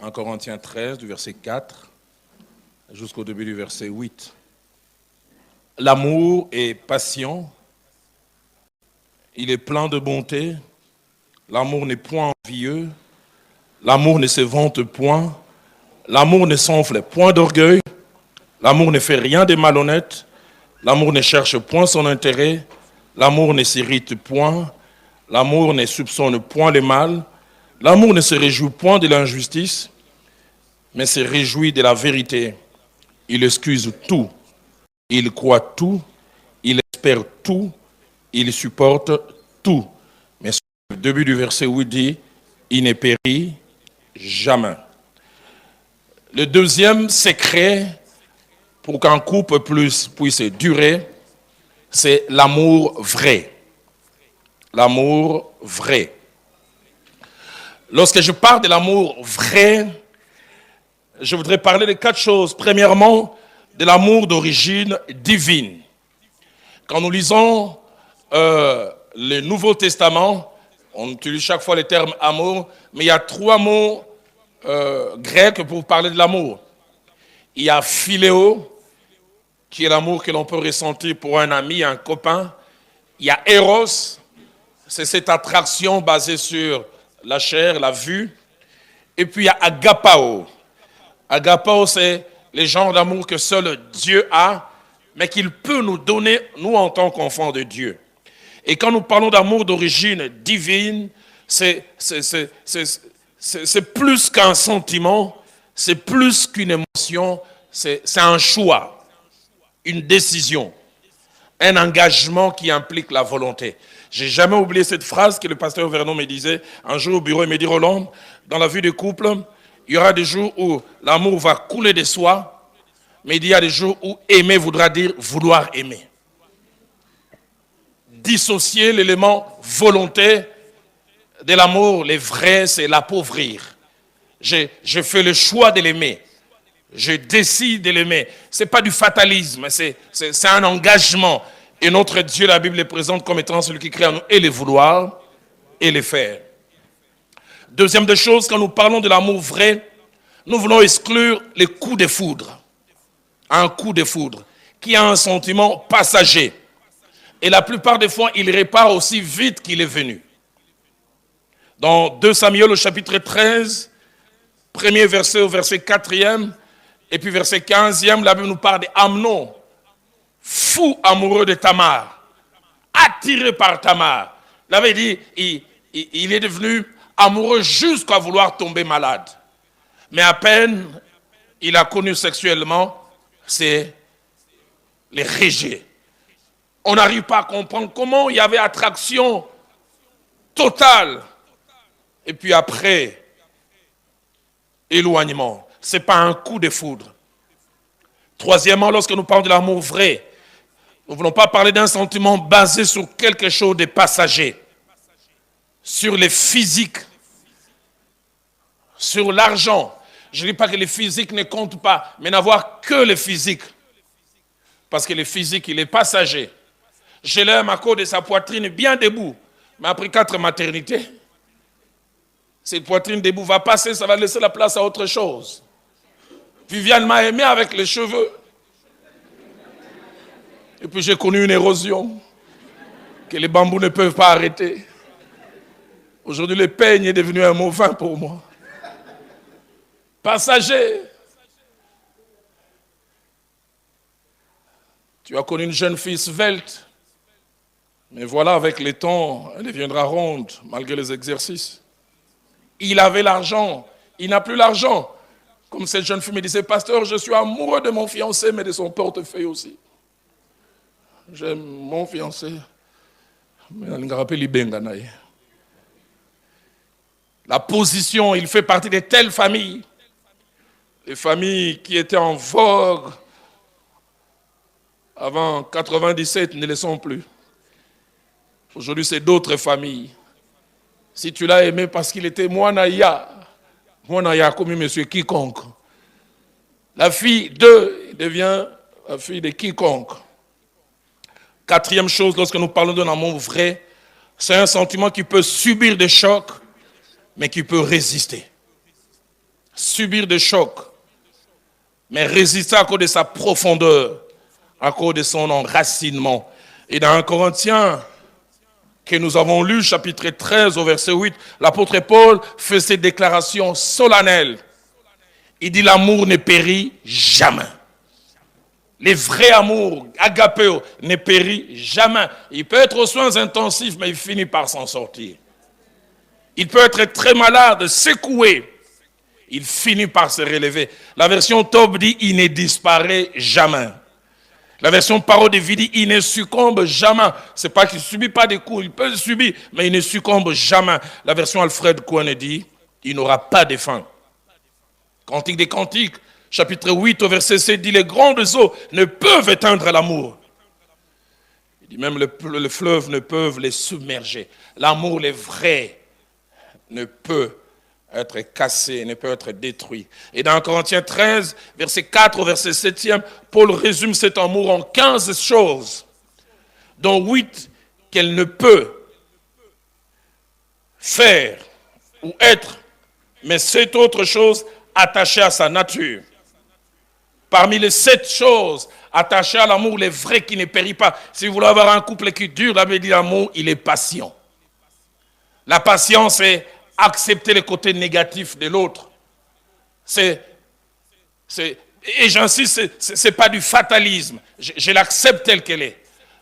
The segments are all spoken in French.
1 Corinthiens 13, du verset 4 jusqu'au début du verset 8. L'amour est patient, il est plein de bonté, l'amour n'est point envieux, l'amour ne se vante point, l'amour ne s'enfle point d'orgueil, l'amour ne fait rien de malhonnête, l'amour ne cherche point son intérêt, l'amour ne s'irrite point, l'amour ne soupçonne point le mal, l'amour ne se réjouit point de l'injustice, mais se réjouit de la vérité. Il excuse tout, il croit tout, il espère tout, il supporte tout. Mais le début du verset 8 dit, il ne périt jamais. Le deuxième secret pour qu'un couple puisse durer, c'est l'amour vrai. L'amour vrai. Lorsque je parle de l'amour vrai, je voudrais parler de 4 choses. Premièrement, de l'amour d'origine divine. Quand nous lisons le Nouveau Testament, on utilise chaque fois le terme amour, mais il y a 3 mots grecs pour parler de l'amour. Il y a philéo, qui est l'amour que l'on peut ressentir pour un ami, un copain. Il y a éros, c'est cette attraction basée sur la chair, la vue. Et puis il y a agapao. Agapao, c'est le genre d'amour que seul Dieu a, mais qu'il peut nous donner, nous en tant qu'enfants de Dieu. Et quand nous parlons d'amour d'origine divine, c'est plus qu'un sentiment, c'est plus qu'une émotion, c'est un choix, une décision, un engagement qui implique la volonté. J'ai jamais oublié cette phrase que le pasteur Vernon me disait un jour au bureau. Il me dit, Roland, dans la vie de couple, il y aura des jours où l'amour va couler de soi, mais il y a des jours où aimer voudra dire vouloir aimer. Dissocier l'élément volonté de l'amour, le vrai, c'est l'appauvrir. Je fais le choix de l'aimer. Je décide de l'aimer. Ce n'est pas du fatalisme, c'est un engagement. Et notre Dieu, la Bible le présente comme étant celui qui crée en nous et les vouloir et les faire. Deuxième des choses, quand nous parlons de l'amour vrai, nous voulons exclure les coups de foudre. Un coup de foudre, qui a un sentiment passager. Et la plupart des fois, il repart aussi vite qu'il est venu. Dans 2 Samuel au chapitre 13, premier verset au verset 4e, et puis verset 15e, la Bible nous parle d'Amnon, fou amoureux de Tamar, attiré par Tamar. Il avait dit, il est devenu amoureux jusqu'à vouloir tomber malade. Mais à peine il a connu sexuellement, c'est les rejets. On n'arrive pas à comprendre comment il y avait attraction totale. Et puis après, éloignement. Ce n'est pas un coup de foudre. Troisièmement, lorsque nous parlons de l'amour vrai, nous ne voulons pas parler d'un sentiment basé sur quelque chose de passager, sur les physiques, sur l'argent. Je ne dis pas que les physiques ne comptent pas, mais n'avoir que le physique. Parce que le physique, il est passager. Je l'aime à cause de sa poitrine bien debout. Mais après 4 maternités, cette poitrine debout va passer, ça va laisser la place à autre chose. Viviane m'a aimé avec les cheveux. Et puis j'ai connu une érosion que les bambous ne peuvent pas arrêter. Aujourd'hui, le peigne est devenu un mot vain pour moi. Passager. Tu as connu une jeune fille svelte. Mais voilà, avec le temps, elle deviendra ronde, malgré les exercices. Il avait l'argent, il n'a plus l'argent. Comme cette jeune fille me disait, pasteur, je suis amoureux de mon fiancé, mais de son portefeuille aussi. J'aime mon fiancé. La position, il fait partie de telles familles. Les familles qui étaient en vogue avant 97 ne le sont plus. Aujourd'hui, c'est d'autres familles. Si tu l'as aimé parce qu'il était Moanaya comme monsieur quiconque. La fille de devient la fille de quiconque. Quatrième chose, lorsque nous parlons d'un amour vrai, c'est un sentiment qui peut subir des chocs, mais qui peut résister. subir des chocs, mais résister à cause de sa profondeur, à cause de son enracinement. Et dans 1 Corinthiens, que nous avons lu, chapitre 13, au verset 8, l'apôtre Paul fait cette déclaration solennelle. Il dit, l'amour ne périt jamais. Les vrais amours, agapéo, ne périt jamais. Il peut être aux soins intensifs, mais il finit par s'en sortir. Il peut être très malade, secoué. Il finit par se relever. La version Tob dit, il ne disparaît jamais. La version Parole de vie dit, il ne succombe jamais. C'est pas qu'il ne subit pas des coups, il peut le subir, mais il ne succombe jamais. La version Alfred Cohen dit, il n'aura pas de fin. Cantique des Cantiques, chapitre 8, au verset 7, dit, les grandes eaux ne peuvent éteindre l'amour. Il dit, même les fleuves ne peuvent les submerger. L'amour, le vrai, ne peut être cassé, ne peut être détruit. Et dans Corinthiens 13, verset 4 au verset 7, Paul résume cet amour en 15 choses, dont 8 qu'elle ne peut faire ou être, mais 7 autres choses attachées à sa nature. Parmi les 7 choses attachées à l'amour, les vrais qui ne périt pas. Si vous voulez avoir un couple qui dure, la Bible dit l'amour, il est patient. La patience est accepter les côtés négatifs de l'autre. Et j'insiste, c'est pas du fatalisme. Je l'accepte tel qu'elle est.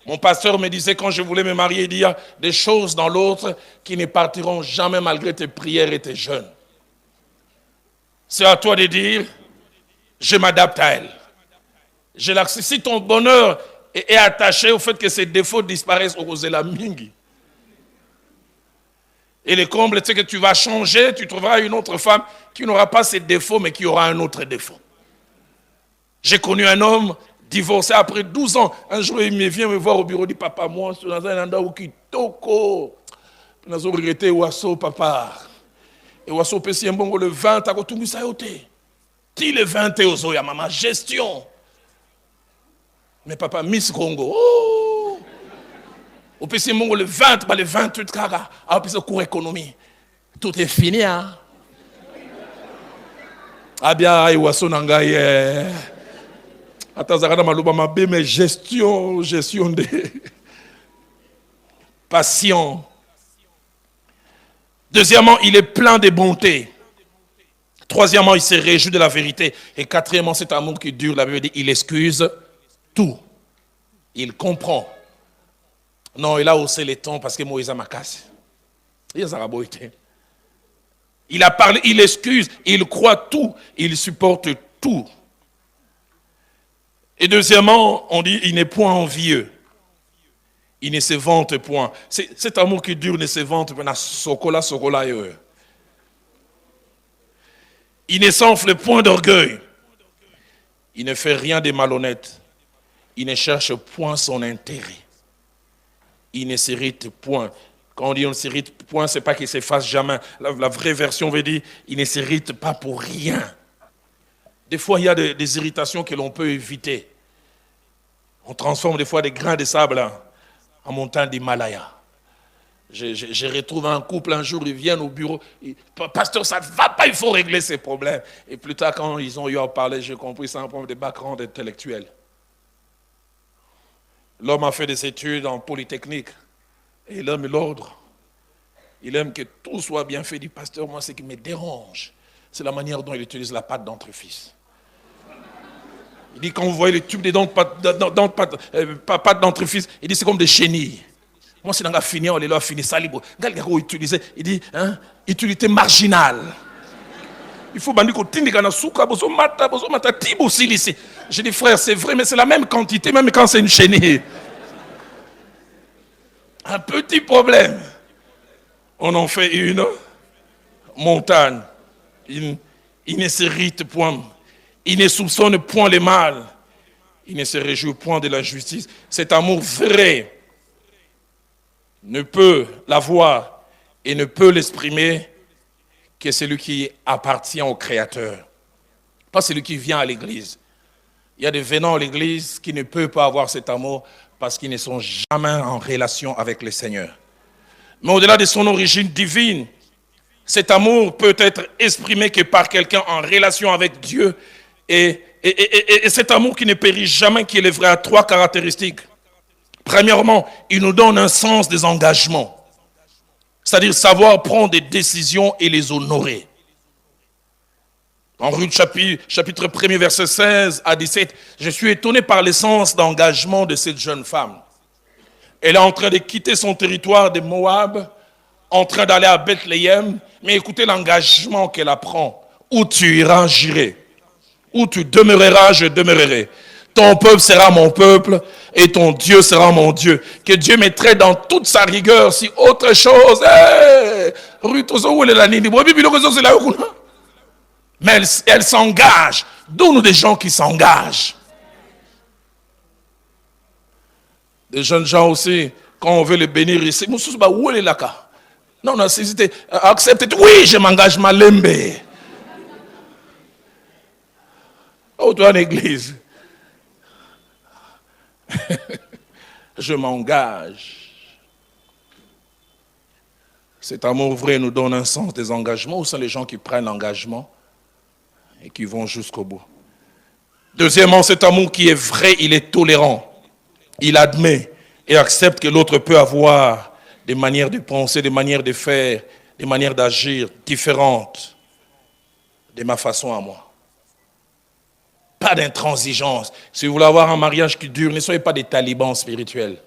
Mon pasteur me disait quand je voulais me marier, il y a des choses dans l'autre qui ne partiront jamais malgré tes prières et tes jeûnes. C'est à toi de dire, je m'adapte à elle. Je l'accepte. Si ton bonheur est attaché au fait que ses défauts disparaissent, au la mingi. Et le comble, c'est que tu vas changer, tu trouveras une autre femme qui n'aura pas ses défauts, mais qui aura un autre défaut. J'ai connu un homme divorcé après 12 ans. Un jour, il me vient me voir au bureau, il dit, papa, moi, je suis dans un endroit où qui toko. Je suis regretté, Wasso, papa. Et Wasso, pesi un bon, le 20, à tout ça yoté. Ti le 20 et ozo, ya maman, gestion. Mais papa, Miss Congo, oh! Au PC Mongo le 20, le 28 kara, au PC cours économie. Tout est fini, hein? Ah bien, Iwaso Nangaye. Atazarada Malouba Mabé, mais gestion de passion. Deuxièmement, il est plein de bonté. Troisièmement, il se réjouit de la vérité. Et quatrièmement, cet amour qui dure, la Bible dit, il excuse tout. Il comprend. Non, il a haussé les tons parce que Moïse m'a cassé. Il a parlé, il excuse, il croit tout, il supporte tout. Et deuxièmement, on dit, il n'est point envieux. Il ne se vante point. Cet amour qui dure ne se vante point. Il ne s'enfle point d'orgueil. Il ne fait rien de malhonnête. Il ne cherche point son intérêt. Il ne s'irrite point. Quand on dit on ne s'irrite point, ce n'est pas qu'il ne s'efface jamais. La vraie version veut dire il ne s'irrite pas pour rien. Des fois, il y a des irritations que l'on peut éviter. On transforme des fois des grains de sable en montagne d'Himalaya. Je retrouve un couple un jour, ils viennent au bureau. Pasteur, ça ne va pas, il faut régler ces problèmes. Et plus tard, quand ils ont eu à parler, j'ai compris, c'est un problème de background intellectuel. L'homme a fait des études en polytechnique. Et il aime l'ordre. Il aime que tout soit bien fait. Il dit, pasteur, moi, ce qui me dérange, c'est la manière dont il utilise la pâte dentifrice. Il dit, quand vous voyez les tubes des dents de pâte dentifrice, il dit, c'est comme des chenilles. Moi, c'est dans la fini, on les a fini ça libre. Il dit, hein, utilité marginale. Il faut bandir qu'on tinde dans souka, bozo mata, tibo silisi. Je dis, frère, c'est vrai, mais c'est la même quantité, même quand c'est une chenille. Un petit problème. On en fait une montagne. Il ne s'irrite point. Il ne soupçonne point le mal. Il ne se réjouit point de la justice. Cet amour vrai ne peut l'avoir et ne peut l'exprimer que celui qui appartient au Créateur. Pas celui qui vient à l'église. Il y a des venants à l'église qui ne peuvent pas avoir cet amour parce qu'ils ne sont jamais en relation avec le Seigneur. Mais au-delà de son origine divine, Cet amour peut être exprimé que par quelqu'un en relation avec Dieu. Et cet amour qui ne périt jamais, qui est le vrai, a trois caractéristiques. Premièrement, il nous donne un sens des engagements. C'est-à-dire savoir prendre des décisions et les honorer. En Ruth chapitre 1er, verset 16 à 17, je suis étonné par l'essence d'engagement de cette jeune femme. Elle est en train de quitter son territoire de Moab, en train d'aller à Bethléem, mais écoutez l'engagement qu'elle apprend. Où tu iras, j'irai. Où tu demeureras, je demeurerai. Ton peuple sera mon peuple et ton Dieu sera mon Dieu. Que Dieu mettrait dans toute sa rigueur si autre chose. Mais elle s'engage. Donne-nous des gens qui s'engagent. Des jeunes gens aussi, quand on veut les bénir ici, non, non, c'était accepte. Oui, je m'engage, malembe. Oh, toi, en église. Je m'engage. Cet amour vrai nous donne un sens des engagements. Où sont les gens qui prennent l'engagement et qui vont jusqu'au bout? Deuxièmement, cet amour qui est vrai, il est tolérant. Il admet et accepte que l'autre peut avoir des manières de penser, des manières de faire, des manières d'agir différentes de ma façon à moi. Pas d'intransigeance. Si vous voulez avoir un mariage qui dure, ne soyez pas des talibans spirituels.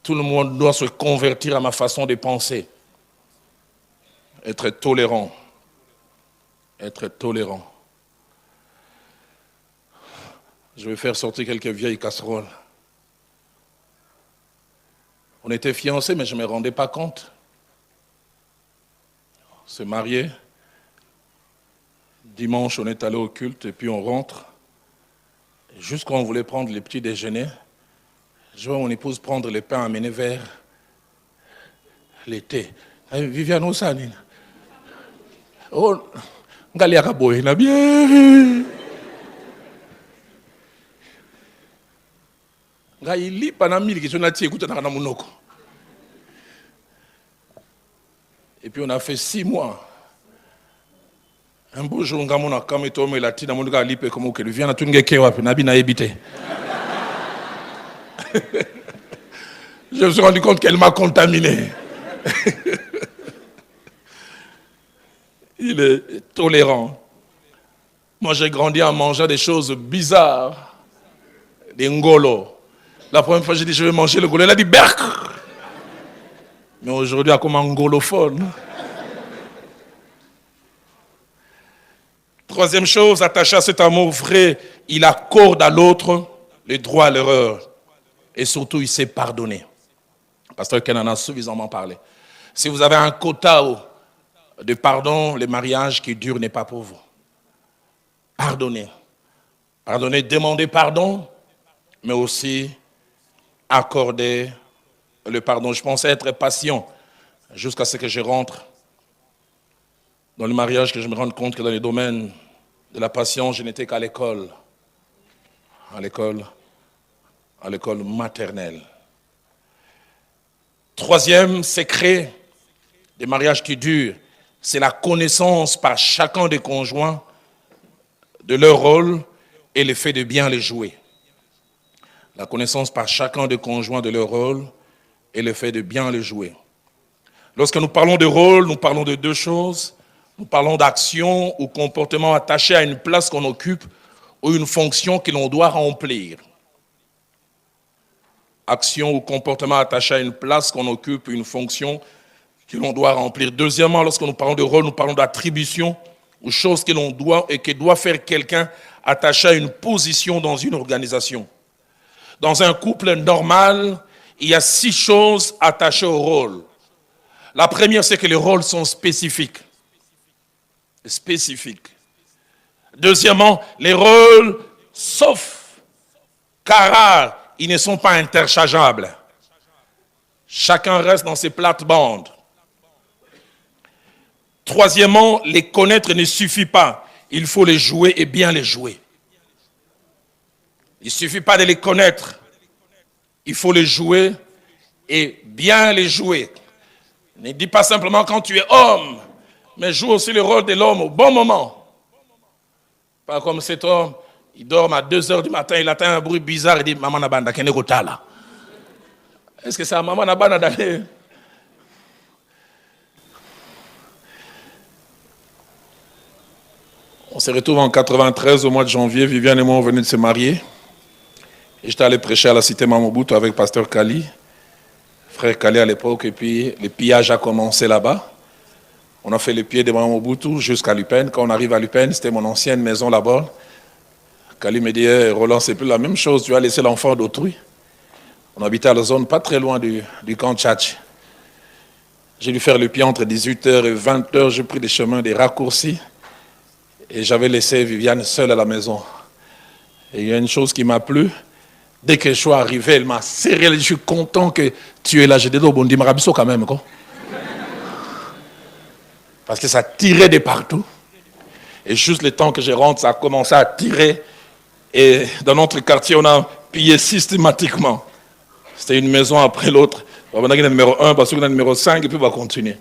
Tout le monde doit se convertir à ma façon de penser. Être tolérant. Être tolérant. Je vais faire sortir quelques vieilles casseroles. On était fiancés, mais je ne me rendais pas compte. On s'est mariés. Dimanche, on est allé au culte et puis on rentre. Et juste quand on voulait prendre les petits déjeuners, je vois mon épouse prendre les pains amenés vers l'été. Viviane Osanine. Oh, Ngaliaka boy, na bien. Et puis on a fait 6 mois. Un beau jour, on a comme été au latin, on a lippé comme que vient à tout le monde qui a habité. Je me suis rendu compte qu'elle m'a contaminé. Il est tolérant. Moi, j'ai grandi en mangeant des choses bizarres. Des ngolo. La première fois, j'ai dit, je vais manger le ngolo. Elle a dit, berk. Mais aujourd'hui, elle est comme un ngolophone. Troisième chose, attaché à cet amour vrai, il accorde à l'autre le droit à l'erreur. Et surtout, il sait pardonner. Pasteur Ken en a suffisamment parlé. Si vous avez un quota de pardon, le mariage qui dure n'est pas pour vous. Pardonnez. Pardonnez, demandez pardon, mais aussi accorder le pardon. Je pensais être patient jusqu'à ce que je rentre dans le mariage, que je me rende compte que dans les domaines de la patience, je n'étais qu'à l'école. À l'école maternelle. Troisième secret des mariages qui durent, c'est la connaissance par chacun des conjoints de leur rôle et le fait de bien les jouer. La connaissance par chacun des conjoints de leur rôle et le fait de bien les jouer. Lorsque nous parlons de rôle, nous parlons de 2 choses. Nous parlons d'action ou comportement attaché à une place qu'on occupe ou une fonction que l'on doit remplir. Action ou comportement attaché à une place qu'on occupe, une fonction que l'on doit remplir. Deuxièmement, lorsque nous parlons de rôle, nous parlons d'attribution ou choses que l'on doit et que doit faire quelqu'un attaché à une position dans une organisation. Dans un couple normal, il y a 6 choses attachées au rôle. La première, c'est que les rôles sont spécifiques. Deuxièmement, les rôles, sauf car rares, ils ne sont pas interchangeables. Chacun reste dans ses plates-bandes. Troisièmement, les connaître ne suffit pas. Il faut les jouer et bien les jouer. Il ne suffit pas de les connaître. Il faut les jouer et bien les jouer. Ne dis pas simplement quand tu es homme, mais joue aussi le rôle de l'homme au bon moment. Pas comme cet homme, il dort à 2 heures du matin, il attend un bruit bizarre, il dit « Maman Nabanda, kene kotala ?» Est-ce que c'est à Maman Nabanda d'aller? On se retrouve en 93, au mois de janvier. Viviane et moi, on venait de se marier. Et j'étais allé prêcher à la cité Mamobutu avec pasteur Kali, frère Kali à l'époque. Et puis, le pillage a commencé là-bas. On a fait les pieds de Mamobutu jusqu'à Lupin. Quand on arrive à Lupin, c'était mon ancienne maison là-bas. Kali me dit hey, « Roland, c'est plus la même chose. Tu as laissé l'enfant d'autrui. » On habitait à la zone pas très loin du camp Tchatch. J'ai dû faire le pied entre 18h et 20h. J'ai pris des chemins, des raccourcis. Et j'avais laissé Viviane seule à la maison. Et il y a une chose qui m'a plu. Dès que je suis arrivé, elle m'a serré. Je suis content que tu es là. J'ai dit, bon, dis Marabiso quand même. Quoi. Parce que ça tirait de partout. Et juste le temps que je rentre, ça a commencé à tirer. Et dans notre quartier, on a pillé systématiquement. C'était une maison après l'autre. On a le numéro 1, parce qu'on a le numéro 5, et puis on va continuer.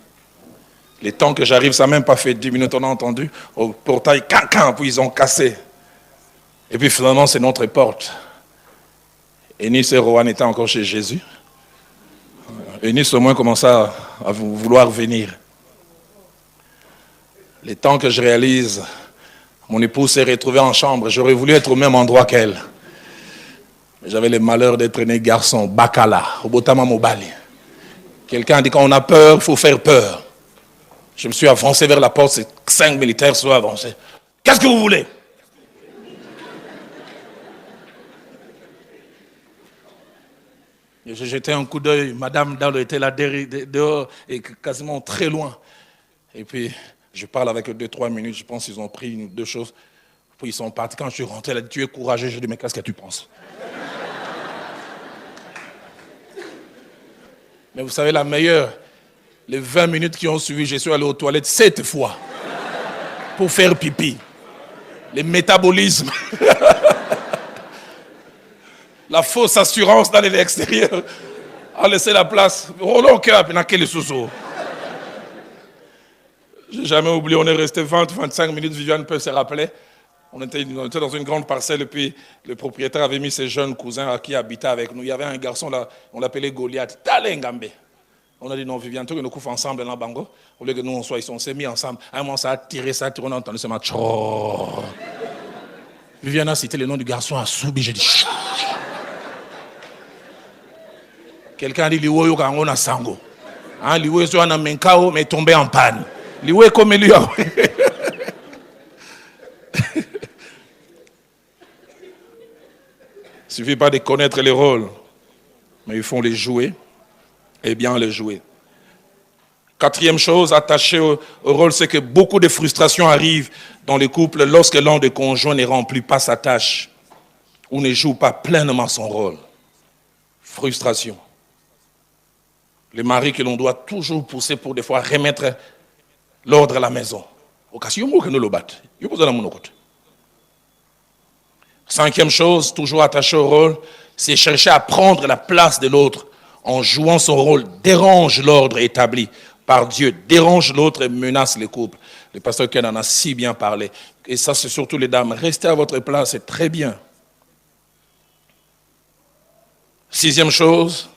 Le temps que j'arrive, ça n'a même pas fait 10 minutes, on a entendu. Au portail, cancan, puis ils ont cassé. Et puis finalement, c'est notre porte. Eunice et Rohan étaient encore chez Jésus. Eunice au moins commençait à vouloir venir. Le temps que je réalise, mon épouse s'est retrouvée en chambre. J'aurais voulu être au même endroit qu'elle. Mais j'avais le malheur d'être né garçon, Bakala, au Botama Mobali. Quelqu'un a dit quand on a peur, il faut faire peur. Je me suis avancé vers la porte, 5 militaires sont avancés. Qu'est-ce que vous voulez? J'ai jeté un coup d'œil, Madame Dalo était là dehors et quasiment très loin. Et puis, je parle avec eux 2-3 minutes, je pense qu'ils ont pris 1 ou 2 choses. Puis ils sont partis. Quand je suis rentré, elle a dit, tu es courageux. Je dis, mais qu'est-ce que tu penses? Mais vous savez, la meilleure, les 20 minutes qui ont suivi, je suis allé aux toilettes 7 fois pour faire pipi. Le métabolisme. La fausse assurance dans l'extérieur a laissé la place. Roland cœur, puis quel sous-sous. J'ai jamais oublié, on est resté 20-25 minutes, Viviane peut se rappeler. On était dans une grande parcelle et puis le propriétaire avait mis ses jeunes cousins qui habitaient avec nous. Il y avait un garçon là, on l'appelait Goliath, Talengambe. On a dit non, Viviane, tu nous couches ensemble dans Bango. Au lieu que nous on soit, ils s'est mis ensemble. À un moment, ça a tiré, on a entendu ce match. Viviane a cité le nom du garçon à Soubi, j'ai dit chut. Quelqu'un a dit Liwoyo Kangona Sango. Liwoyo soit en Menkao, mais tombé en panne. Liwoyo comme lui. Il ne suffit pas de connaître les rôles, mais il faut les jouer et bien les jouer. 4e chose, attachée au rôle, c'est que beaucoup de frustrations arrivent dans les couples lorsque l'un des conjoints ne remplit pas sa tâche ou ne joue pas pleinement son rôle. Frustration. Les maris que l'on doit toujours pousser pour des fois remettre l'ordre à la maison. 5e chose, toujours attachée au rôle, c'est chercher à prendre la place de l'autre en jouant son rôle, dérange l'ordre établi par Dieu, dérange l'autre et menace les couples. Le pasteur Ken en a si bien parlé. Et ça, c'est surtout les dames. Restez à votre place, c'est très bien. 6e chose,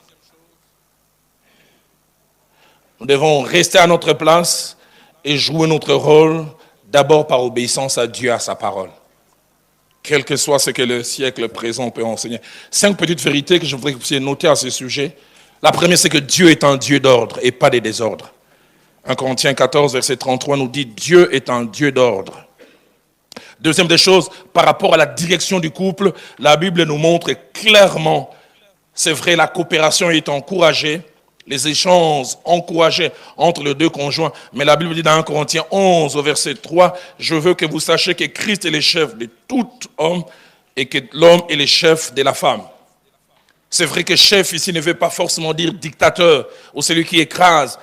nous devons rester à notre place et jouer notre rôle d'abord par obéissance à Dieu, à sa parole. Quel que soit ce que le siècle présent peut enseigner. 5 petites vérités que je voudrais que vous puissiez noter à ce sujet. La première, c'est que Dieu est un Dieu d'ordre et pas de désordre. 1 Corinthiens 14, verset 33 nous dit « Dieu est un Dieu d'ordre ». Deuxième des choses, par rapport à la direction du couple, la Bible nous montre clairement, c'est vrai, la coopération est encouragée, les échanges encouragés entre les 2 conjoints. Mais la Bible dit dans 1 Corinthiens 11, au verset 3, « Je veux que vous sachiez que Christ est le chef de tout homme et que l'homme est le chef de la femme. » C'est vrai que chef ici ne veut pas forcément dire dictateur ou celui qui écrase.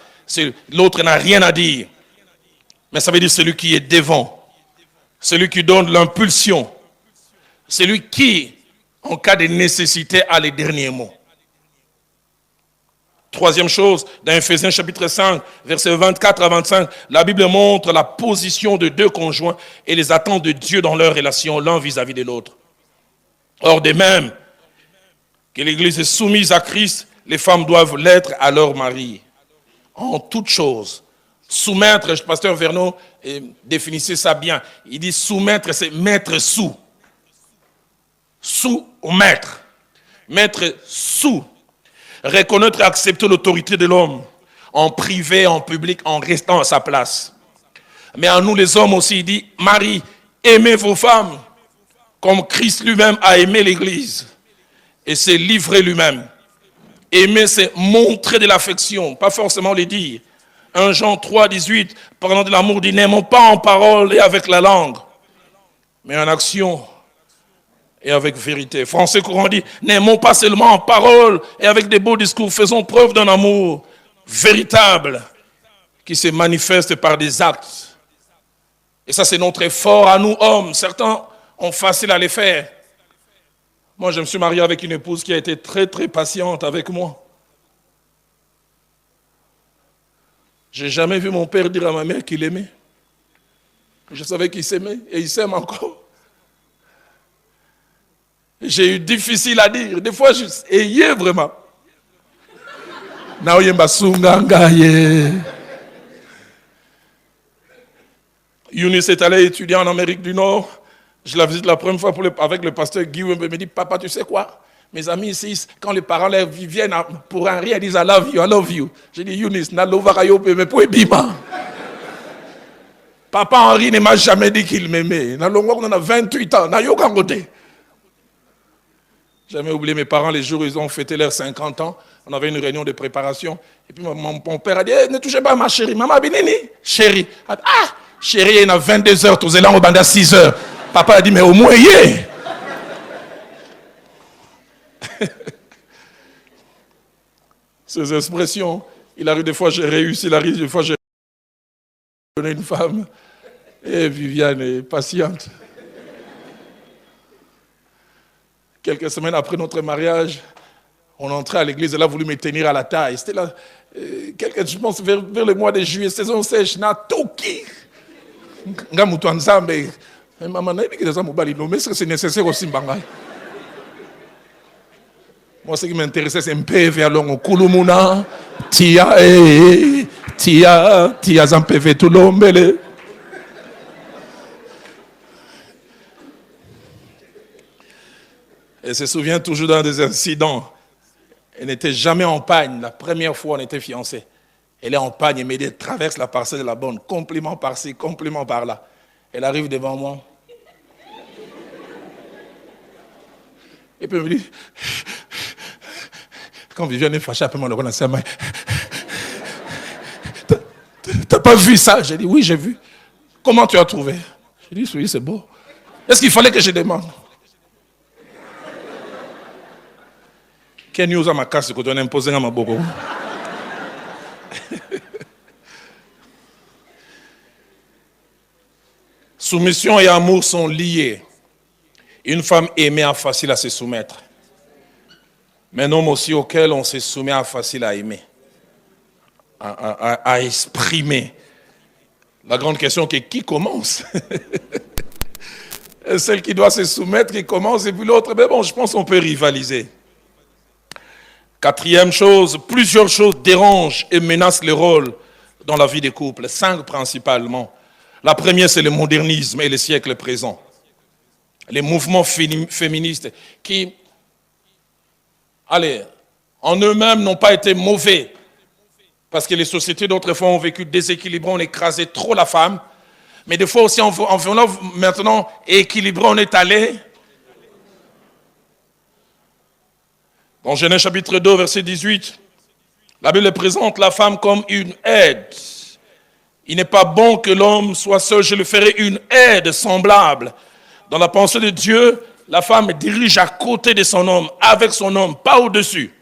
L'autre n'a rien à dire. Mais ça veut dire celui qui est devant. Celui qui donne l'impulsion. Celui qui, en cas de nécessité, a les derniers mots. Troisième chose, dans Ephésiens chapitre 5, versets 24 à 25, la Bible montre la position de deux conjoints et les attentes de Dieu dans leur relation, l'un vis-à-vis de l'autre. Or, de même que l'Église est soumise à Christ, les femmes doivent l'être à leur mari. En toutes choses. Soumettre, pasteur Verneau définissait ça bien. Il dit soumettre, c'est mettre sous. Sous au maître. Mettre sous. Reconnaître et accepter l'autorité de l'homme. En privé, en public, en restant à sa place. Mais à nous les hommes aussi, il dit, Marie, aimez vos femmes comme Christ lui-même a aimé l'Église et s'est livré lui-même. Aimer, c'est montrer de l'affection, pas forcément le dire. 1 Jean 3, 18, parlant de l'amour, dit, n'aimons pas en parole et avec la langue, mais en action et avec vérité. Français courant dit, n'aimons pas seulement en parole et avec des beaux discours, faisons preuve d'un amour véritable qui se manifeste par des actes. Et ça, c'est notre effort à nous, hommes. Certains ont facile à les faire. Moi, je me suis marié avec une épouse qui a été très, très patiente avec moi. Je n'ai jamais vu mon père dire à ma mère qu'il aimait. Je savais qu'il s'aimait et il s'aime encore. J'ai eu difficile à dire. Des fois, je ayais vraiment. Younis est allé étudier en Amérique du Nord. Je la visite la première fois avec le pasteur Guy. Il me dit, papa, tu sais quoi? Mes amis ici, quand les parents viennent pour un rire, ils disent, I love you, I love you. J'ai dit, Younis, na lovarayo, mais pour bima. Papa Henri ne m'a jamais dit qu'il m'aimait. On a 28 ans, n'a aucun côté. Jamais oublié mes parents, les jours où ils ont fêté leurs 50 ans. On avait une réunion de préparation. Et puis mon père a dit, ne touchez pas à ma chérie. Maman, Benini, chérie. Ah, chérie, il y a 22 heures, tous les là, on bande à 6 heures. Papa a dit, mais au moins, y est. Ces expressions, il arrive des fois, j'ai réussi, il arrive des fois, j'ai donné une femme. Et Viviane est patiente. Quelques semaines après notre mariage, on entrait à l'église, elle a voulu me tenir à la taille. C'était là, je pense, vers le mois de juillet, saison sèche, na toki. Nga mutu nzambe. Maman, est-ce que c'est nécessaire aussi, Mbangai? Moi, ce qui m'intéressait, c'est un PV, alors on kulumuna, tia, zan PV, tout l'homme. Elle se souvient toujours d'un des incidents. Elle n'était jamais en pagne. La première fois, on était fiancés. Elle est en pagne, mais elle traverse la parcelle de la bonne. Compliment par-ci, compliment par-là. Elle arrive devant moi. Et puis elle me dit, quand Viviane est fâchée, après moi, on a sa main. T'as pas vu ça? J'ai dit, oui, j'ai vu. Comment tu as trouvé? J'ai dit, oui, c'est beau. Est-ce qu'il fallait que je demande? Quelle news à ma casse que tu as imposé à ma bobo? Soumission et amour sont liés. Une femme aimée a facile à se soumettre. Mais un homme aussi auquel on se soumet a facile à aimer, à exprimer. La grande question est qui commence? Celle qui doit se soumettre, qui commence, et puis l'autre, mais bon, je pense qu'on peut rivaliser. Quatrième chose, plusieurs choses dérangent et menacent le rôle dans la vie des couples. 5 principalement. La première, c'est le modernisme et le siècle présent. Les mouvements féministes qui, en eux-mêmes n'ont pas été mauvais. Parce que les sociétés d'autrefois ont vécu déséquilibrées, on écrasait trop la femme. Mais des fois aussi, en venant maintenant équilibrer, on est allé. Dans Genèse chapitre 2, verset 18, la Bible présente la femme comme une aide. Il n'est pas bon que l'homme soit seul, je le ferai une aide semblable. Dans la pensée de Dieu, la femme dirige à côté de son homme, avec son homme, pas au-dessus.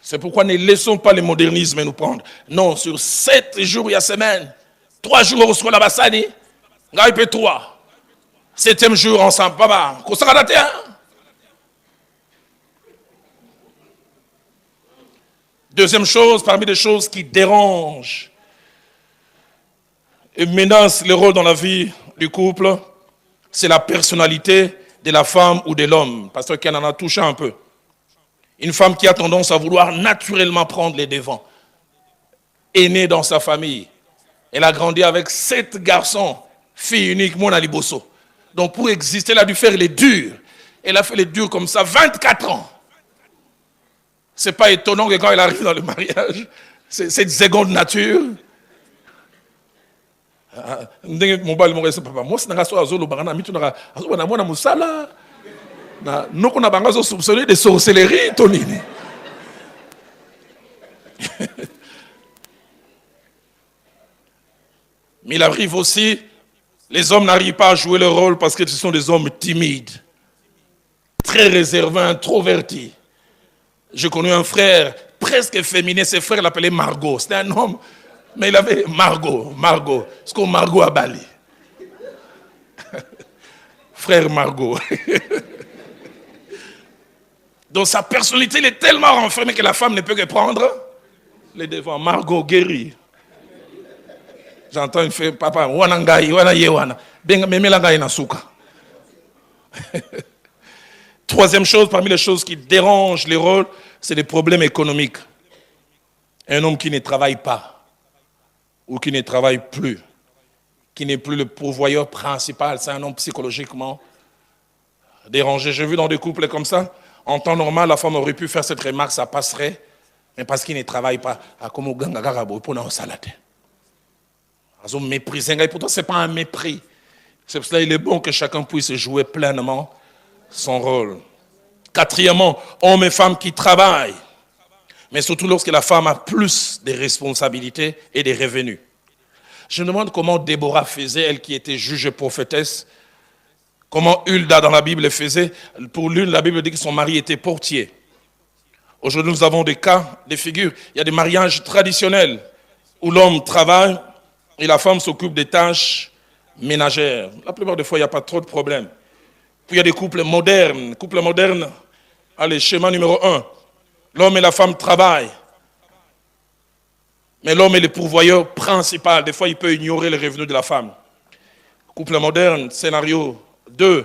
C'est pourquoi ne laissons pas le modernisme nous prendre. Non, sur 7 jours, il y a semaine, 3 jours, on se la bassani, il peut 3. 7e jour, ensemble, papa, qu'on s'en a daté, hein? Deuxième chose, parmi les choses qui dérangent et menacent le rôle dans la vie du couple, c'est la personnalité de la femme ou de l'homme. Pasteur Ken en a touché un peu. Une femme qui a tendance à vouloir naturellement prendre les devants. Est née dans sa famille. Elle a grandi avec 7 garçons, fille unique, Mona Liboso. Donc pour exister, elle a dû faire les durs. Elle a fait les durs comme ça, 24 ans. C'est pas étonnant que quand elle arrive dans le mariage, c'est cette seconde nature. Mobile mo rese papa. Moi c'est na so azolo bangana mitu na azo na mona musala. Na noko na bangazo soupçonner de sorcellerie tonini. Mais il arrive aussi, les hommes n'arrivent pas à jouer leur rôle parce que ce sont des hommes timides, très réservés, introvertis. J'ai connu un frère presque féminin, ses frères l'appelaient Margot. C'était un homme, mais il avait Margot. C'est comme Margot à Bali. Frère Margot. Donc sa personnalité, elle est tellement renfermée que la femme ne peut que prendre les devants. Margot guérie. J'entends une fille, papa, wanangai, wanayewana. Benga memelangai na suka. Troisième chose, parmi les choses qui dérangent les rôles, c'est les problèmes économiques. Un homme qui ne travaille pas, ou qui ne travaille plus, qui n'est plus le pourvoyeur principal, c'est un homme psychologiquement dérangé. J'ai vu dans des couples comme ça, en temps normal, la femme aurait pu faire cette remarque, ça passerait, mais parce qu'il ne travaille pas, comme pour un salade. Et pourtant, ce n'est pas un mépris. C'est pour cela qu'il est bon que chacun puisse jouer pleinement son rôle. Quatrièmement, hommes et femmes qui travaillent, mais surtout lorsque la femme a plus de responsabilités et de revenus. Je me demande comment Déborah faisait, elle qui était juge et prophétesse, comment Hulda dans la Bible faisait. Pour l'une, la Bible dit que son mari était portier. Aujourd'hui, nous avons des cas, des figures. Il y a des mariages traditionnels où l'homme travaille et la femme s'occupe des tâches ménagères. La plupart des fois, il n'y a pas trop de problèmes. Puis il y a des couples modernes. Couples modernes, allez, schéma numéro 1. L'homme et la femme travaillent. Mais l'homme est le pourvoyeur principal. Des fois, il peut ignorer les revenus de la femme. Couple moderne, scénario 2.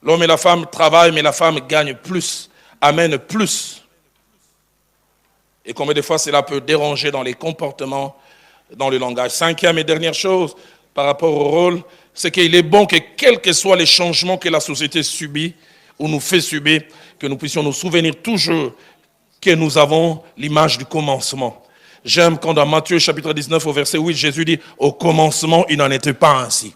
L'homme et la femme travaillent, mais la femme gagne plus, amène plus. Et combien de fois cela peut déranger dans les comportements, dans le langage. Cinquième et dernière chose, par rapport au rôle, c'est qu'il est bon que quels que soient les changements que la société subit ou nous fait subir, que nous puissions nous souvenir toujours que nous avons l'image du commencement. J'aime quand dans Matthieu chapitre 19 au verset 8, Jésus dit « Au commencement, il n'en était pas ainsi ».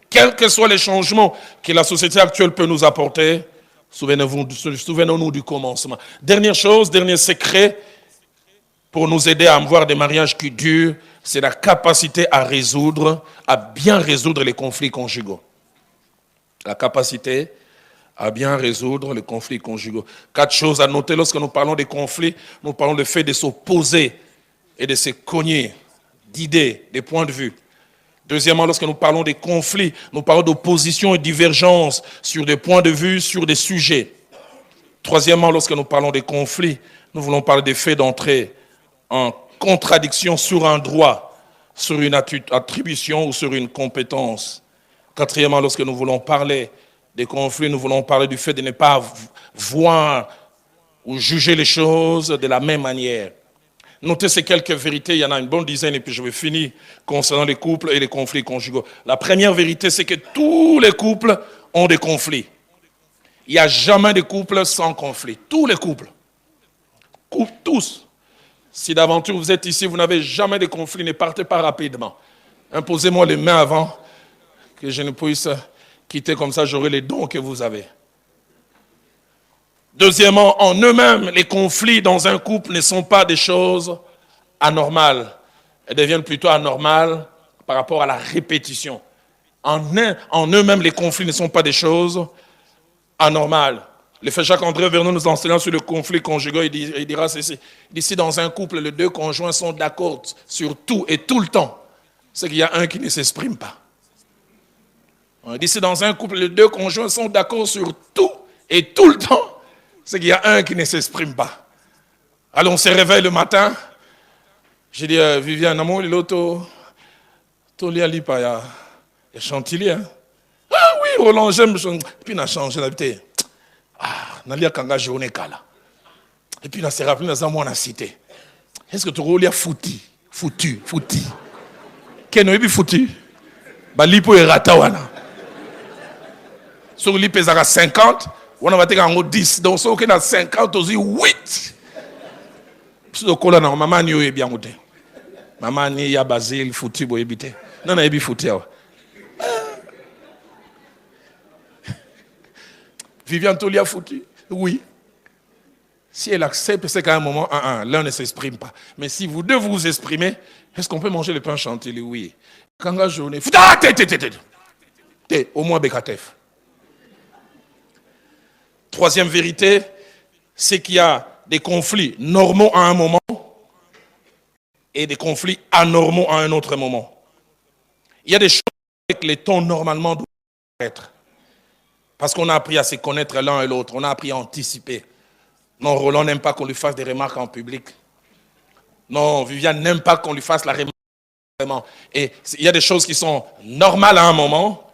Quels que soient les changements que la société actuelle peut nous apporter, souvenons-nous du commencement. Dernière chose, dernier secret, pour nous aider à avoir des mariages qui durent, c'est la capacité à bien résoudre les conflits conjugaux. La capacité à bien résoudre les conflits conjugaux. 4 choses à noter lorsque nous parlons des conflits. Nous parlons du fait de s'opposer et de se cogner d'idées, de points de vue. Deuxièmement, lorsque nous parlons des conflits, nous parlons d'opposition et divergence sur des points de vue, sur des sujets. Troisièmement, lorsque nous parlons des conflits, nous voulons parler des faits d'entrée en contradiction sur un droit, sur une attribution ou sur une compétence. Quatrièmement, lorsque nous voulons parler des conflits, nous voulons parler du fait de ne pas voir ou juger les choses de la même manière. Notez ces quelques vérités, il y en a une bonne dizaine et puis je vais finir concernant les couples et les conflits conjugaux. La première vérité, c'est que tous les couples ont des conflits. Il n'y a jamais de couple sans conflit. Tous les couples. Tous. Si d'aventure vous êtes ici, vous n'avez jamais de conflit, ne partez pas rapidement. Imposez-moi les mains avant que je ne puisse quitter comme ça, j'aurai les dons que vous avez. Deuxièmement, en eux-mêmes, les conflits dans un couple ne sont pas des choses anormales. Elles deviennent plutôt anormales par rapport à la répétition. En eux-mêmes, les conflits ne sont pas des choses anormales. Le frère Jacques-André Vernon nous enseignant sur le conflit conjugal, il dira ceci. Il dit, si dans un couple, les deux conjoints sont d'accord sur tout et tout le temps, c'est qu'il y a un qui ne s'exprime pas. Il dit, si dans un couple, les deux conjoints sont d'accord sur tout et tout le temps, c'est qu'il y a un qui ne s'exprime pas. Alors on se réveille le matin. J'ai dit, Viviane, amour, l'auto, Tolia Lipa, il y a Chantilly. Hein? Ah oui, Roland, j'aime. Puis on a changé l'habitude. Ah, on a kanga journée kala. Et puis on s'est rappelé dans un mois, on a cité. Est-ce que tu as foutu? Qu'est-ce que tu as foutu? Bah, lipo et ratawana. Sur l'IP, ça a 50, on va dire 10. Donc, si on a 50, on a 8. Si on a maman, on est bien. Maman, il y a Basile, foutu, pour éviter. Non, non, il y a foutu. Viviane Tolia foutu? Oui. Si elle accepte, c'est qu'à un moment, l'un ne s'exprime pas. Mais si vous deux vous exprimez, est-ce qu'on peut manger le pain chantilly? Oui. Quand la journée... Au moins Bekatef. Troisième vérité, c'est qu'il y a des conflits normaux à un moment et des conflits anormaux à un autre moment. Il y a des choses avec les tons normalement doivent être. Parce qu'on a appris à se connaître l'un et l'autre, on a appris à anticiper. Non, Roland n'aime pas qu'on lui fasse des remarques en public. Non, Viviane n'aime pas qu'on lui fasse la remarque. Et il y a des choses qui sont normales à un moment,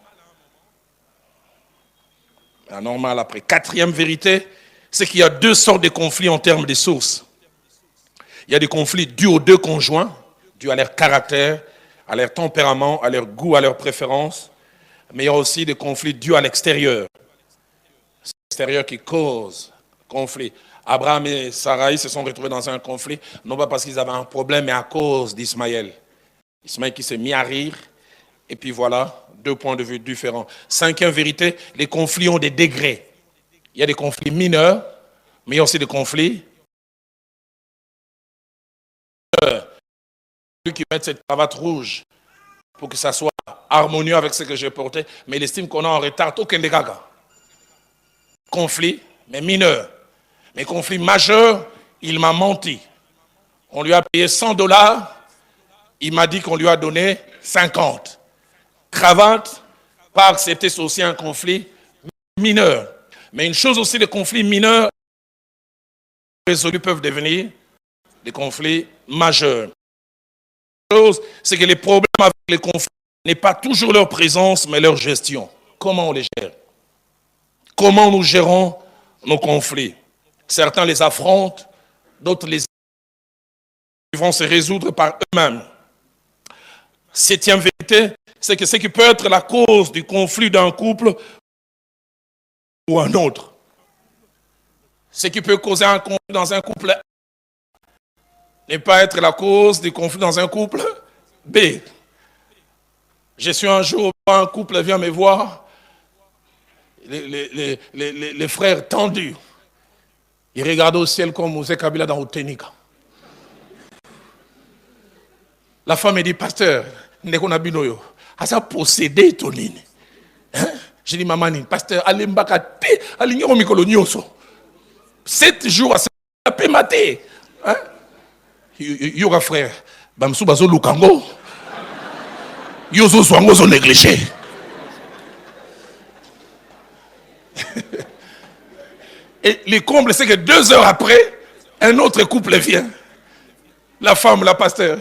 anormales après. Quatrième vérité, c'est qu'il y a deux sortes de conflits en termes de sources. Il y a des conflits dus aux deux conjoints, dus à leur caractère, à leur tempérament, à leur goût, à leurs préférences. Mais il y a aussi des conflits dus à l'extérieur. C'est l'extérieur qui cause conflit. Abraham et Sarai se sont retrouvés dans un conflit, non pas parce qu'ils avaient un problème, mais à cause d'Ismaël. Ismaël qui s'est mis à rire, et puis voilà, deux points de vue différents. Cinquième vérité, les conflits ont des degrés. Il y a des conflits mineurs, mais il y a aussi des conflits qui mettent cette cravate rouge pour que ça soit harmonieux avec ce que j'ai porté, mais il estime qu'on est en retard, aucun des gaga. Conflit, mais mineur. Mais conflit majeur, il m'a menti. On lui a payé $100, il m'a dit qu'on lui a donné 50. Cravate, pas accepter, c'est aussi un conflit mineur. Mais une chose aussi, les conflits mineurs résolus peuvent devenir des conflits majeurs. La chose, c'est que les problèmes avec les conflits n'est pas toujours leur présence, mais leur gestion. Comment on les gère? Comment nous gérons nos conflits? Certains les affrontent, d'autres les vont se résoudre par eux-mêmes. Septième vérité, c'est que ce qui peut être la cause du conflit d'un couple ou un autre. Ce qui peut causer un conflit dans un couple n'est pas être la cause du conflit dans un couple B. Je suis un jour, un couple vient me voir, les frères tendus. Ils regardent au ciel comme Mosé Kabila dans Otenika. La femme me dit, pasteur, Nekonabinoyo, a ça possédé ton ligne. J'ai dit, maman, pasteur, allez mbakate, allez nyoro mikolo nyoso. 7 jours à se paix maté. Yoga frère, bamsou bazo lukango. Yozo swango zo négligé. Et le comble, c'est que 2 heures après, un autre couple vient. La femme, la pasteur,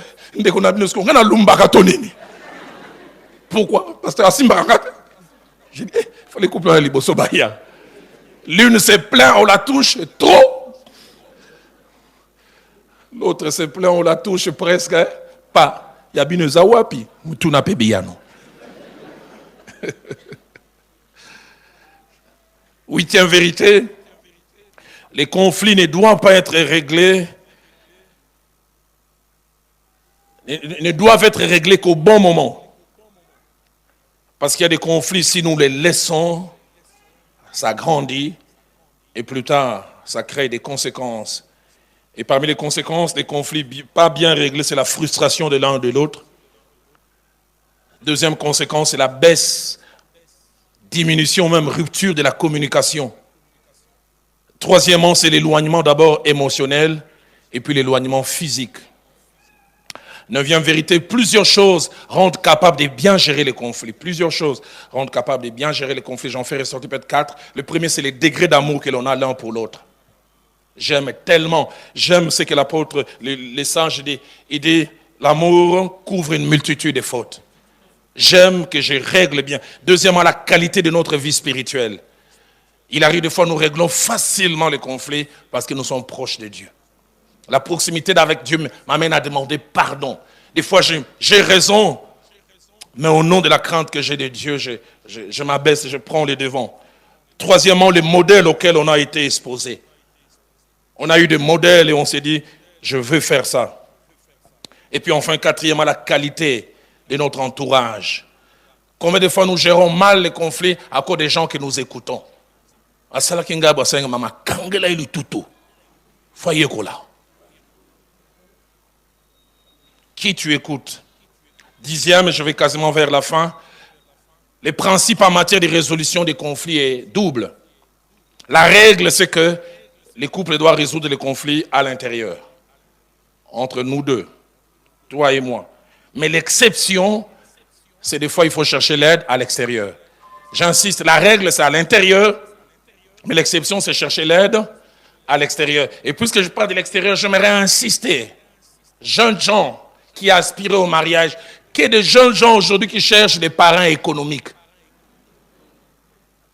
pourquoi? Pasteur Asimba, j'ai dit, il faut les couples à l'Iboso Bahia. L'une se plaint, on la touche trop. L'autre se plaint, on la touche presque pas. Yabine Zawapi, Mutuna Pebiano. 8e vérité, les conflits ne doivent pas être réglés, ne doivent être réglés qu'au bon moment. Parce qu'il y a des conflits, si nous les laissons, ça grandit, et plus tard, ça crée des conséquences. Et parmi les conséquences des conflits pas bien réglés, c'est la frustration de l'un ou de l'autre. Deuxième conséquence, c'est la baisse, diminution, même rupture de la communication. Troisièmement, c'est l'éloignement d'abord émotionnel, et puis l'éloignement physique. 9e vérité, plusieurs choses rendent capable de bien gérer les conflits. Plusieurs choses rendent capable de bien gérer les conflits. J'en fais ressortir peut-être 4. Le premier, c'est les degrés d'amour que l'on a l'un pour l'autre. J'aime tellement. J'aime ce que l'apôtre, les sages dit. Il dit, l'amour couvre une multitude de fautes. J'aime que je règle bien. Deuxièmement, la qualité de notre vie spirituelle. Il arrive des fois, nous réglons facilement les conflits parce que nous sommes proches de Dieu. La proximité avec Dieu m'amène à demander pardon. Des fois, j'ai raison, mais au nom de la crainte que j'ai de Dieu, je m'abaisse et je prends les devants. Troisièmement, les modèles auxquels on a été exposés. On a eu des modèles et on s'est dit, je veux faire ça. Et puis enfin, quatrièmement, la qualité de notre entourage. Combien de fois nous gérons mal les conflits à cause des gens que nous écoutons. Qui tu écoutes? Dixième, je vais quasiment vers la fin. Les principes en matière de résolution des conflits est double. La règle, c'est que les couples doivent résoudre les conflits à l'intérieur, entre nous deux, toi et moi. Mais l'exception, c'est des fois il faut chercher l'aide à l'extérieur. J'insiste, la règle c'est à l'intérieur, mais l'exception c'est chercher l'aide à l'extérieur. Et puisque je parle de l'extérieur, j'aimerais insister. Jeunes gens qui aspirent au mariage, qu'il y ait des jeunes gens aujourd'hui qui cherchent des parrains économiques.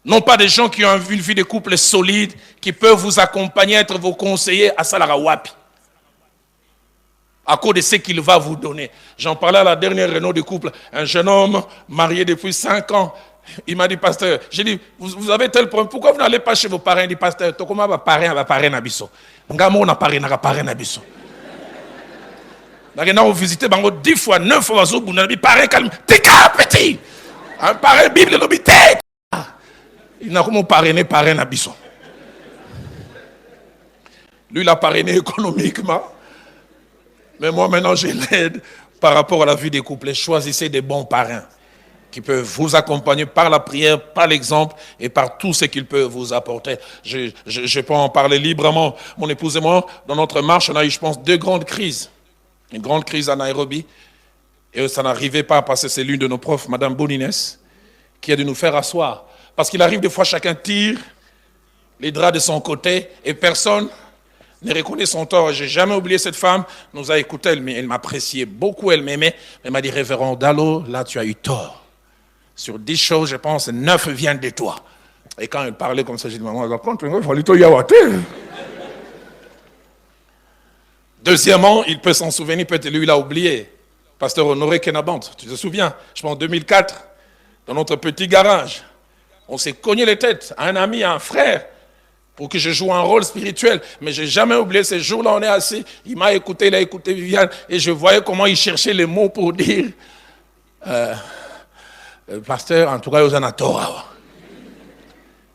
Non pas des gens qui ont une vie de couple solide, qui peuvent vous accompagner, être vos conseillers à Salarawapi. À cause de ce qu'il va vous donner. J'en parlais à la dernière réunion de couple. Un jeune homme marié depuis 5 ans. Il m'a dit, pasteur, j'ai dit, vous avez tel problème, pourquoi vous n'allez pas chez vos parents? Il dit, pasteur, comment va parrain Nabiso? Ngamo na parrain Nabiso. Vous visitez 10 fois, 9 fois, vous n'avez pas parrain calme. T'es petit! Un parrain Bible, l'obité! Il n'a comment parrainer Nabiso. Lui, il a parrainé économiquement. Mais moi, maintenant, je l'aide par rapport à la vie des couples. Choisissez des bons parrains qui peuvent vous accompagner par la prière, par l'exemple et par tout ce qu'ils peuvent vous apporter. Je peux en parler librement. Mon épouse et moi, dans notre marche, on a eu, je pense, 2 grandes crises. Une grande crise à Nairobi. Et ça n'arrivait pas parce que c'est l'une de nos profs, Madame Bonines, qui a dû nous faire asseoir. Parce qu'il arrive des fois, chacun tire les draps de son côté et personne ne reconnaît son tort. Je n'ai jamais oublié cette femme. Nous a écouté, elle m'appréciait beaucoup, elle m'aimait. Elle m'a dit, révérend Dallo, là tu as eu tort. Sur 10 choses, je pense, 9 viennent de toi. Et quand elle parlait comme ça, j'ai dit, maman, il fallait tout y avoir. Deuxièmement, il peut s'en souvenir, peut-être lui, il a oublié. Pasteur Honoré Kenabant, tu te souviens, je pense en 2004, dans notre petit garage, on s'est cogné les têtes à un ami, à un frère, pour que je joue un rôle spirituel. Mais je n'ai jamais oublié ces jours-là, on est assis, il m'a écouté, il a écouté Viviane, et je voyais comment il cherchait les mots pour dire, pasteur, en tout cas, aux anatora.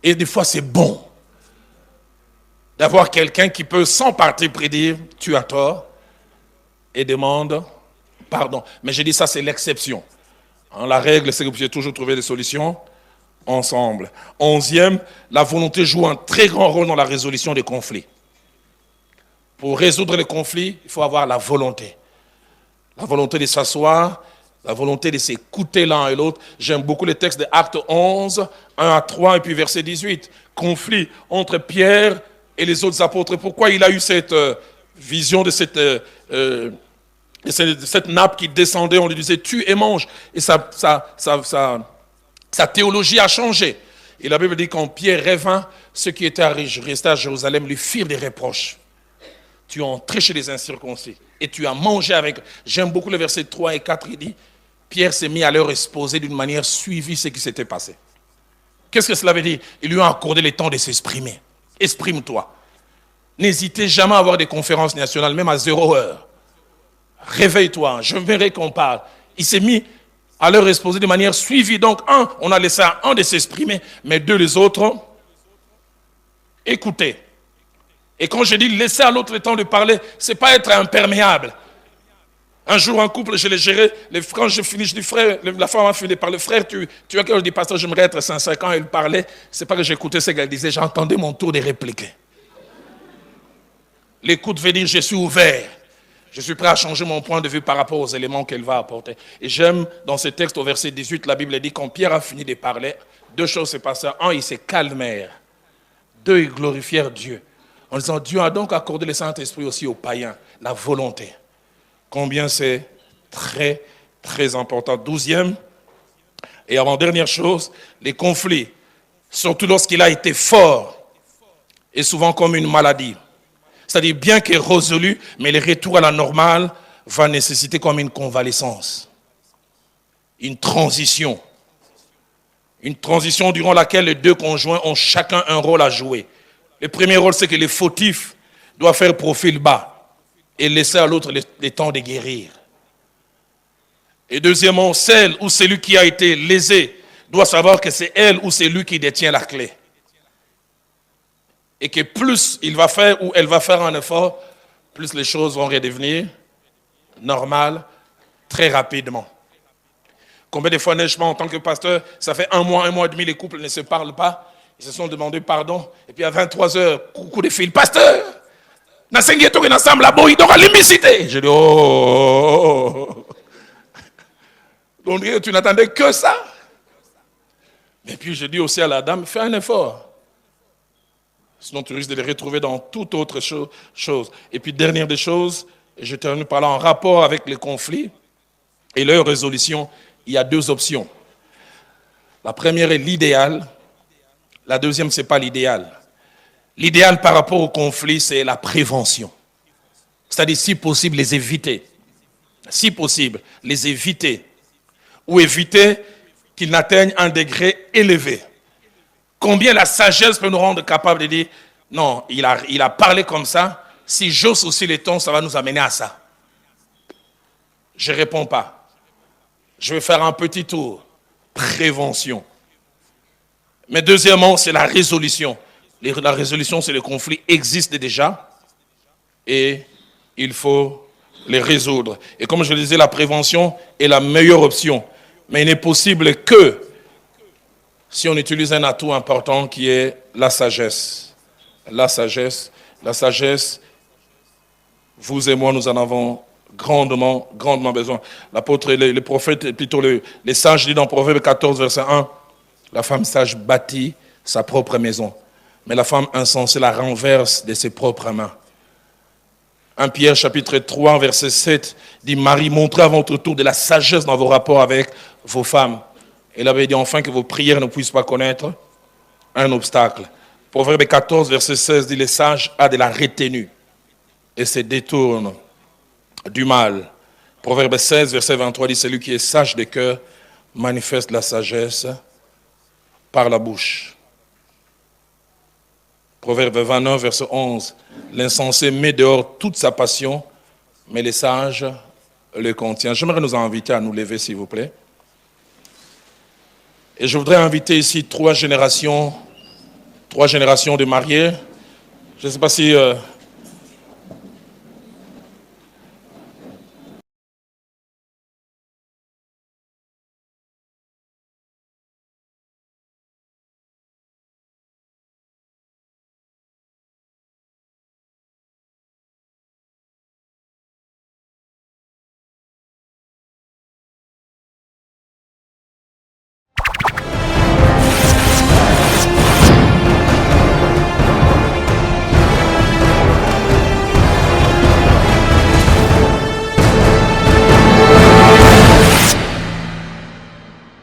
Et des fois, c'est bon d'avoir quelqu'un qui peut, sans partir, prédire, tu as tort, et demande pardon. Mais je dis ça, c'est l'exception. La règle, c'est que vous pouvez toujours trouver des solutions ensemble. 11e, la volonté joue un très grand rôle dans la résolution des conflits. Pour résoudre les conflits, il faut avoir la volonté. La volonté de s'asseoir, la volonté de s'écouter l'un et l'autre. J'aime beaucoup les textes de Actes 11, 1 à 3 et puis verset 18. Conflit entre Pierre et les autres apôtres. Pourquoi il a eu cette vision de cette nappe qui descendait, on lui disait tue et mange. Et sa théologie a changé. Et la Bible dit quand Pierre revint, ceux qui étaient restés à Jérusalem lui firent des reproches. Tu es entré chez les incirconcis et tu as mangé avec. J'aime beaucoup le verset 3 et 4, il dit Pierre s'est mis à leur exposer d'une manière suivie ce qui s'était passé. Qu'est-ce que cela veut dire? Ils lui ont accordé le temps de s'exprimer. Exprime-toi. N'hésitez jamais à avoir des conférences nationales, même à 0 heure. Réveille-toi, je verrai qu'on parle. Il s'est mis à leur exposer de manière suivie. Donc, on a laissé à un de s'exprimer, mais 2, les autres, écoutez. Et quand je dis laisser à l'autre le temps de parler, ce n'est pas être imperméable. Un jour, en couple, je l'ai géré. Quand je finis, je dis, frère, la femme a fini par le frère, tu as que je dis, pasteur, j'aimerais être sincère. Quand elle parlait, ce n'est pas que j'écoutais ce qu'elle disait, j'entendais mon tour de répliquer. L'écoute veut dire, je suis ouvert. Je suis prêt à changer mon point de vue par rapport aux éléments qu'elle va apporter. Et j'aime, dans ce texte, au verset 18, la Bible dit, quand Pierre a fini de parler, 2 choses se passèrent. 1, ils se calmèrent. 2, ils glorifièrent Dieu. En disant, Dieu a donc accordé le Saint-Esprit aussi aux païens, la volonté. Combien c'est très, très important. 12e, et avant-dernière chose, les conflits, surtout lorsqu'il a été fort, est souvent comme une maladie. C'est-à-dire, bien qu'il est résolu, mais le retour à la normale va nécessiter comme une convalescence, une transition. Une transition durant laquelle les deux conjoints ont chacun un rôle à jouer. Le premier rôle, c'est que les fautifs doivent faire profil bas et laisser à l'autre le temps de guérir. Et deuxièmement, celle ou celui qui a été lésé doit savoir que c'est elle ou c'est lui qui détient la clé. Et que plus il va faire ou elle va faire un effort, plus les choses vont redevenir normales très rapidement. Combien de fois n'ai-je pas en tant que pasteur, ça fait un mois et demi, les couples ne se parlent pas, ils se sont demandé pardon, et puis à 23 heures, coup de fil, pasteur, je dis, oh. Donc tu n'attendais que ça. Et puis je dis aussi à la dame, fais un effort. Sinon tu risques de les retrouver dans toute autre chose. Et puis dernière des choses, je termine par là, en rapport avec les conflits et leur résolution, il y a deux options. La première est l'idéal. La deuxième, ce n'est pas l'idéal. L'idéal par rapport au conflit, c'est la prévention. C'est-à-dire, si possible, les éviter. Si possible, les éviter. Ou éviter qu'ils n'atteignent un degré élevé. Combien la sagesse peut nous rendre capables de dire, non, il a parlé comme ça, si j'ose aussi les tons, ça va nous amener à ça. Je ne réponds pas. Je vais faire un petit tour. Prévention. Mais deuxièmement, c'est la résolution. La résolution, c'est le conflit existe déjà et il faut les résoudre. Et comme je le disais, la prévention est la meilleure option. Mais il n'est possible que si on utilise un atout important qui est la sagesse. La sagesse. La sagesse, vous et moi, nous en avons grandement besoin. L'apôtre, les prophètes, plutôt les sages disent dans Proverbe 14, verset 1, la femme sage bâtit sa propre maison, mais la femme insensée la renverse de ses propres mains. 1 Pierre chapitre 3, verset 7 dit, Marie, montrez à votre tour de la sagesse dans vos rapports avec vos femmes. Et là, il dit enfin que vos prières ne puissent pas connaître un obstacle. Proverbe 14, verset 16 dit, les sages a de la retenue et se détournent du mal. Proverbe 16, verset 23 dit, celui qui est sage de cœur manifeste la sagesse par la bouche. Proverbe 29, verset 11, l'insensé met dehors toute sa passion, mais les sages le contiennent. J'aimerais nous inviter à nous lever, s'il vous plaît. Et je voudrais inviter ici trois générations de mariés. Je ne sais pas si